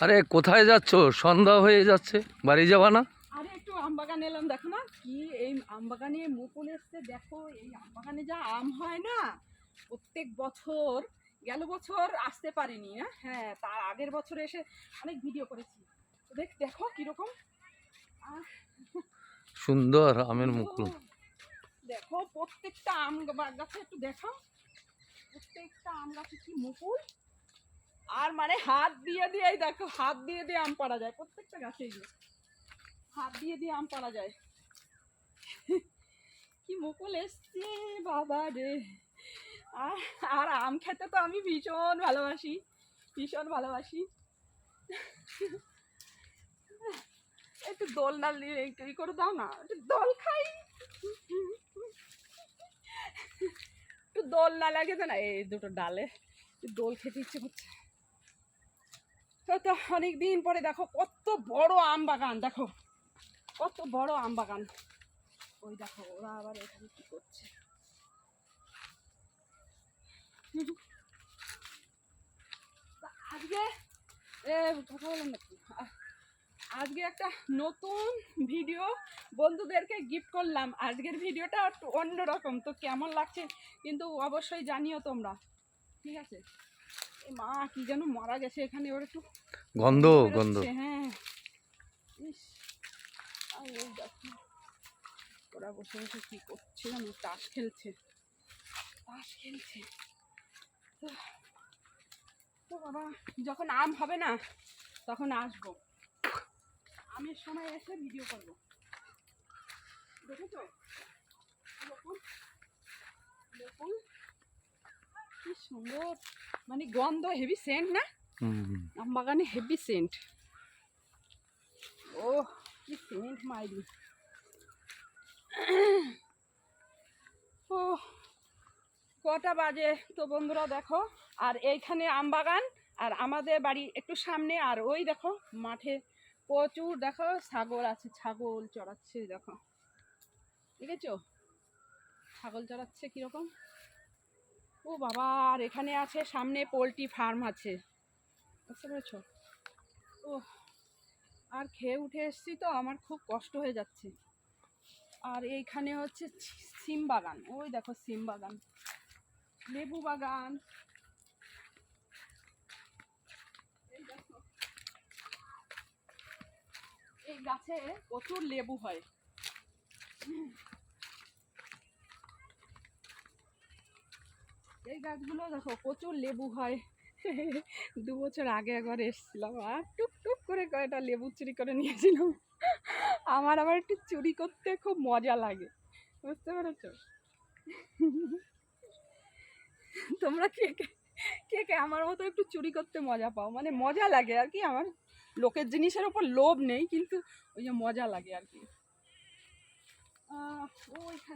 আরে কোথায় যাচ্ছ? সন্ধ্যা হয়ে যাচ্ছে, বাড়ি যাবা না? আরে একটু আম বাগান এলাম, দেখো না কি এই আম বাগানে মুকুল এসছে। দেখো এই আম বাগানে যা আম হয় না প্রত্যেক বছর। গেল বছর আসতে পারিনি, হ্যাঁ তার আগের বছর এসে অনেক ভিডিও করেছি। দেখো কিরকম সুন্দর আমের মুকুল। দেখো প্রত্যেকটা আম গাছে একটু দেখো, প্রত্যেকটা আম গাছে কি মুকুল। আর মানে হাত দিয়ে দিয়েই দেখো, হাত দিয়ে দিয়ে আম পাড়া যায় প্রত্যেকটা গাছে, হাত দিয়ে দিয়ে আম পাড়া যায়। কি মুকুল এসছে বাবা রে। আর আম খেতে তো আমি ভীষণ ভালোবাসি, ভীষণ ভালোবাসি। একটু দোলনা একটু ই করে দাও না, একটু দোল খাই, একটু দোল না লাগে তো না। এই দুটো ডালে দোল খেতে ইচ্ছে করছে। তো অনেকদিন পরে দেখো কত বড় আম বাগান, দেখো কত বড় আম বাগান। ওই দেখো ওরা আবার এখানে কি করছে। আজকে কথা বলেন নাকি, আজকে একটা নতুন ভিডিও বন্ধুদেরকে গিফট করলাম। আজকের ভিডিওটা একটু অন্যরকম, তো কেমন লাগছে কিন্তু অবশ্যই জানিও তোমরা, ঠিক আছে? এই মা কি যেন মারা গেছে এখানে, ওর একটু গন্ধ গন্ধ। হ্যাঁ ইস, দেখো ওরা বসে বসে কি করছে জানো, তাস খেলছে, তাস খেলছে। তো বাবা যখন আম হবে না তখন আসবো, আমের সময় এসে ভিডিও করবো। দেখেছো দেখুন কি সুন্দর, মানে গন্ধ হেভি সেন্ট না, আম বাগানে হেভি সেন্ট। ও কি সেন্ট মাইরি। ও কটা বাজে তো বন্ধুরা দেখো, আর এইখানে আম বাগান, আর আমাদের বাড়ি একটু সামনে, আর ওই দেখো মাঠে প্রচুর দেখো ছাগল আছে, ছাগল চড়াচ্ছে দেখো, দেখেছো ছাগল চড়াচ্ছে কিরকম। ও বাবা, আর এখানে আছে সামনে পোলট্রি ফার্ম আছে, বুঝতে পেরেছো? ও আর খেয়ে উঠে এসছি তো আমার খুব কষ্ট হয়ে যাচ্ছে। আর এইখানে হচ্ছে সিম বাগান, ওই দেখো সিম বাগান, লেবু বাগান, এই দেখো এই গাছে প্রচুর লেবু হয়। এই গাছগুলো দেখো প্রচুর লেবু হয়। 2 বছর আগে একবার এসেছিলাম আর টুক টুক করে কয়েকটা লেবু চুরি করে নিয়েছিলাম। আমার আবার একটু চুরি করতে খুব মজা লাগে, বুঝতে পেরেছো? তোমরা কে কে কে কে আমার মতো একটু চুরি করতে মজা পাও? মানে মজা লাগে আর কি, আমার লোকের জিনিসের ওপর লোভ নেই, কিন্তু ওই যে মজা লাগে আর কি। ওইখানে